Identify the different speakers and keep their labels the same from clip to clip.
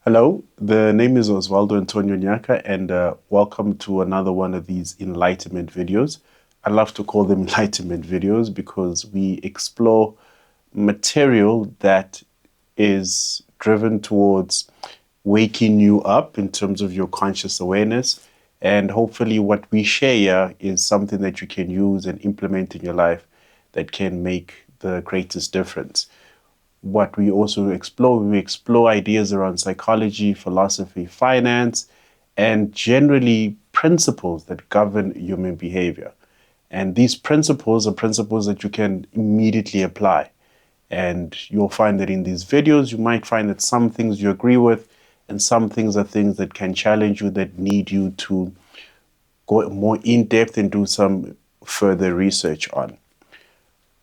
Speaker 1: Hello, the name is Osvaldo Antonio Nyaka, and welcome to another one of these enlightenment videos. I love to call them enlightenment videos because we explore material that is driven towards waking you up in terms of your conscious awareness. And hopefully, what we share here is something that you can use and implement in your life that can make the greatest difference. What we explore ideas around psychology, philosophy, finance, and generally principles that govern human behavior. And these principles are principles that you can immediately apply. And you'll find that in these videos, you might find that some things you agree with, and some things are things that can challenge you, that need you to go more in depth and do some further research on.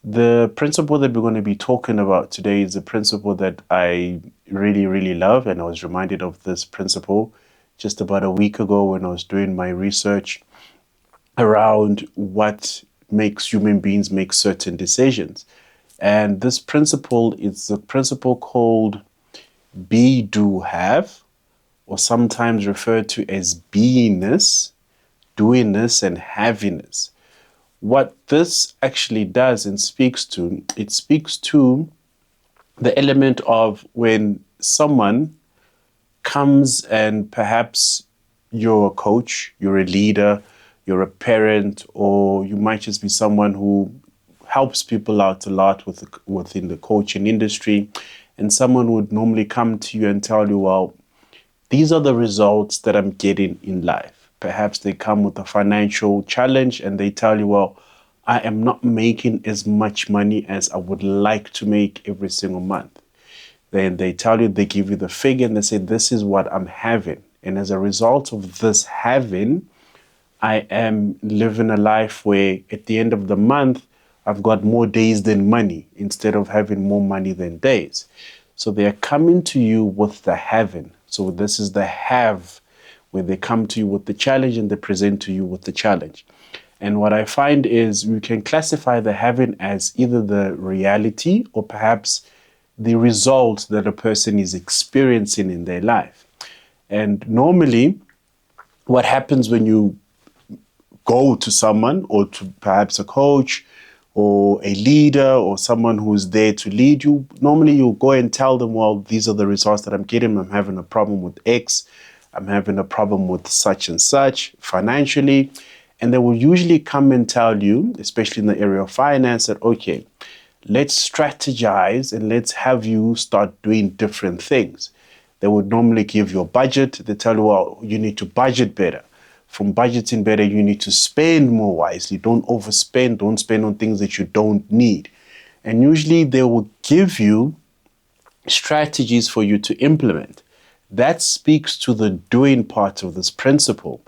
Speaker 1: The principle that we're going to be talking about today is a principle that I really, really love. And I was reminded of this principle just about a week ago when I was doing my research around what makes human beings make certain decisions. And this principle is a principle called be, do, have, or sometimes referred to as beingness, doingness, and havingness. What this actually does and speaks to, it speaks to the element of when someone comes and perhaps you're a coach, you're a leader, you're a parent, or you might just be someone who helps people out a lot within the coaching industry. And someone would normally come to you and tell you, well, these are the results that I'm getting in life. Perhaps they come with a financial challenge and they tell you, well, I am not making as much money as I would like to make every single month. Then they tell you, they give you the figure and they say, this is what I'm having. And as a result of this having, I am living a life where at the end of the month, I've got more days than money instead of having more money than days. So they are coming to you with the having. So this is the have, where they come to you with the challenge and they present to you with the challenge. And what I find is you can classify the having as either the reality or perhaps the result that a person is experiencing in their life. And normally, what happens when you go to someone or to perhaps a coach or a leader or someone who's there to lead you, normally you'll go and tell them, well, these are the results that I'm getting. I'm having a problem with X. I'm having a problem with such and such financially. And they will usually come and tell you, especially in the area of finance, that, okay, let's strategize and let's have you start doing different things. They would normally give you a budget. They tell you, well, you need to budget better. From budgeting better, you need to spend more wisely. Don't overspend. Don't spend on things that you don't need. And usually they will give you strategies for you to implement. That speaks to the doing part of this principle.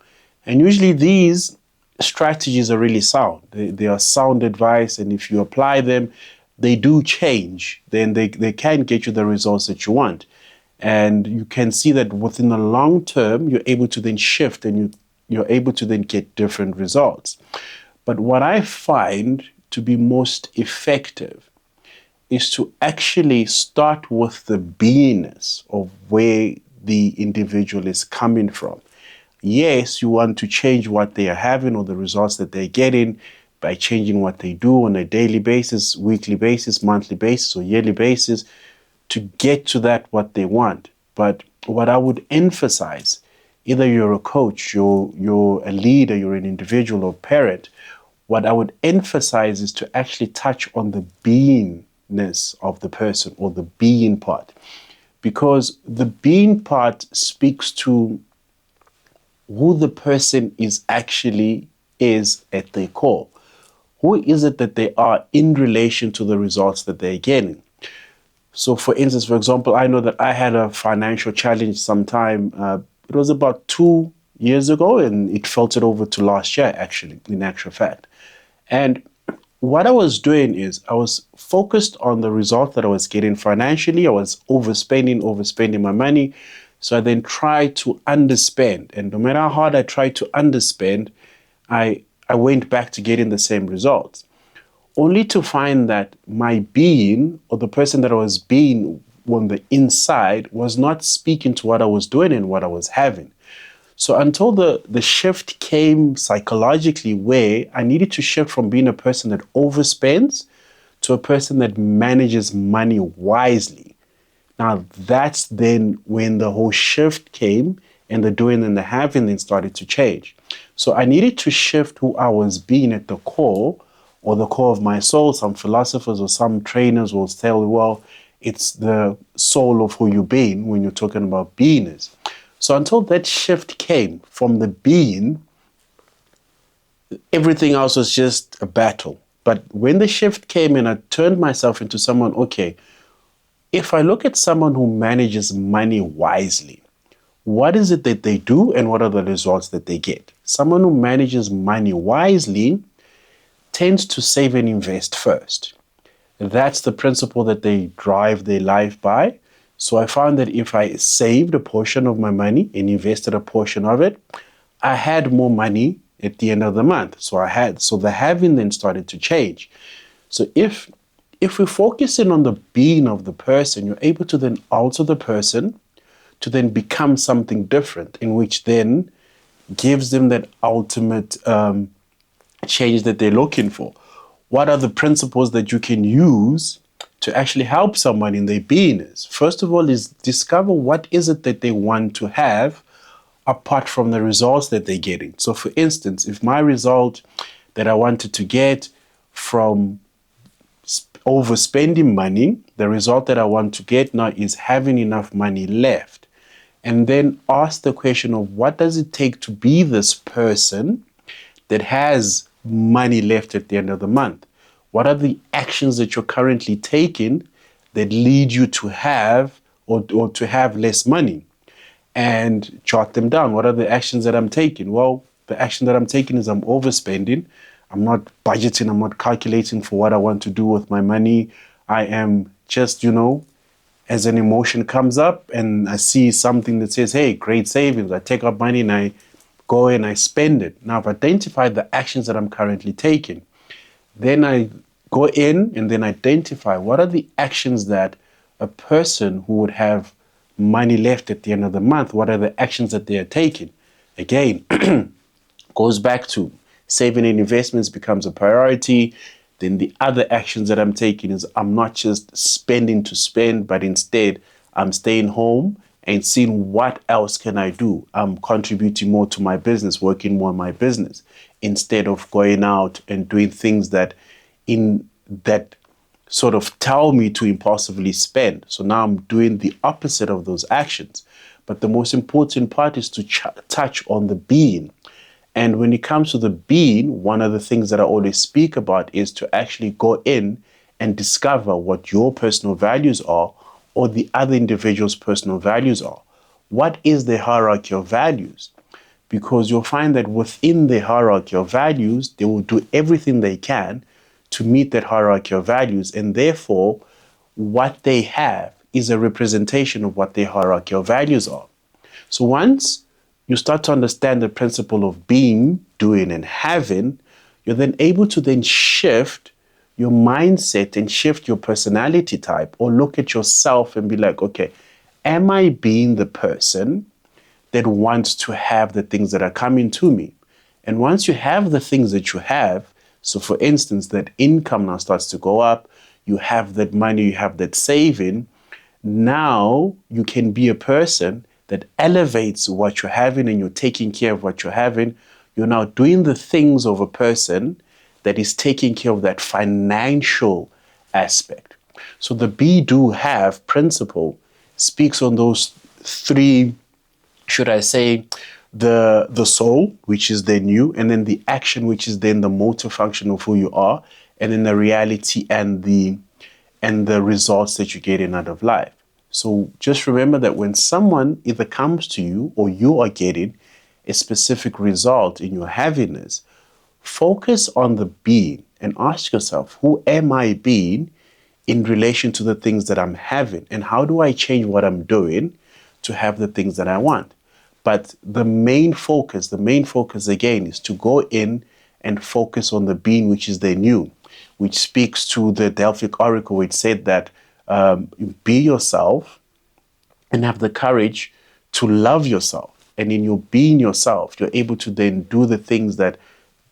Speaker 1: And usually these strategies are really sound. They are sound advice. And if you apply them, they do change. Then they can get you the results that you want. And you can see that within the long term, you're able to then shift and you're able to then get different results. But what I find to be most effective is to actually start with the beingness of where the individual is coming from. Yes, you want to change what they are having or the results that they're getting by changing what they do on a daily basis, weekly basis, monthly basis, or yearly basis to get to that what they want. But what I would emphasize, either you're a coach, you're a leader, you're an individual or parent, what I would emphasize is to actually touch on the beingness of the person or the being part. Because the being part speaks to who the person is actually is at their core. Who is it that they are in relation to the results that they're getting? So for instance, for example, I know that I had a financial challenge sometime, it was about 2 years ago, and it filtered over to last year, actually, in actual fact. And what I was doing is I was focused on the result that I was getting financially. I was overspending my money. So I then tried to underspend. And no matter how hard I tried to underspend, I went back to getting the same results. Only to find that my being, or the person that I was being, on the inside was not speaking to what I was doing and what I was having. So until the shift came psychologically, where I needed to shift from being a person that overspends to a person that manages money wisely. Now that's then when the whole shift came, and the doing and the having then started to change. So I needed to shift who I was being at the core, or the core of my soul. Some philosophers or some trainers will tell you, well, it's the soul of who you're being when you're talking about beingness. So until that shift came from the being, everything else was just a battle. But when the shift came and I turned myself into someone, okay, if I look at someone who manages money wisely, what is it that they do and what are the results that they get? Someone who manages money wisely tends to save and invest first. That's the principle that they drive their life by. So I found that if I saved a portion of my money and invested a portion of it, I had more money at the end of the month. So the having then started to change. So if we're focusing on the being of the person, you're able to then alter the person to then become something different, in which then gives them that ultimate change that they're looking for. What are the principles that you can use to actually help someone in their beingness? First of all, is discover what is it that they want to have apart from the results that they're getting. So for instance, if my result that I wanted to get from overspending money, the result that I want to get now is having enough money left. And then ask the question of what does it take to be this person that has money left at the end of the month? What are the actions that you're currently taking that lead you to have or to have less money? And jot them down. What are the actions that I'm taking? Well, the action that I'm taking is I'm overspending. I'm not budgeting. I'm not calculating for what I want to do with my money. I am just, as an emotion comes up and I see something that says, hey, great savings, I take up money and I go and I spend it. Now I've identified the actions that I'm currently taking. Then I go in and then identify what are the actions that a person who would have money left at the end of the month, what are the actions that they are taking? Again, goes back to saving and investments becomes a priority. Then the other actions that I'm taking is I'm not just spending to spend, but instead I'm staying home and seeing what else can I do. I'm contributing more to my business, working more on my business, instead of going out and doing things that sort of tell me to impulsively spend. So now I'm doing the opposite of those actions. But the most important part is to touch on the being. And when it comes to the being, one of the things that I always speak about is to actually go in and discover what your personal values are or the other individual's personal values are. What is the hierarchy of values? Because you'll find that within the hierarchy of values, they will do everything they can to meet that hierarchy of values. And therefore, what they have is a representation of what their hierarchy of values are. So once you start to understand the principle of being, doing, and having, you're then able to then shift your mindset and shift your personality type, or look at yourself and be like, okay, am I being the person that wants to have the things that are coming to me? And once you have the things that you have, so for instance, that income now starts to go up, you have that money, you have that saving, now you can be a person that elevates what you're having and you're taking care of what you're having. You're now doing the things of a person that is taking care of that financial aspect. So the be, do, have principle speaks on those three, should I say, the soul, which is then you, and then the action, which is then the motor function of who you are, and then the reality and the results that you're getting out of life. So just remember that when someone either comes to you or you are getting a specific result in your happiness, focus on the being and ask yourself, who am I being in relation to the things that I'm having? And how do I change what I'm doing to have the things that I want? But the main focus again is to go in and focus on the being, which is the new, which speaks to the Delphic Oracle, which said that be yourself and have the courage to love yourself. And in your being yourself, you're able to then do the things that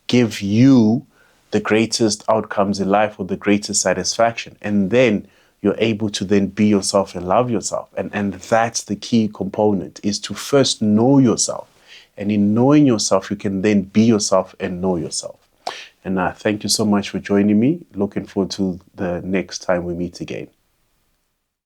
Speaker 1: give you the greatest outcomes in life or the greatest satisfaction. And then you're able to then be yourself and love yourself. And that's the key component, is to first know yourself. And in knowing yourself, you can then be yourself and know yourself. And thank you so much for joining me. Looking forward to the next time we meet again.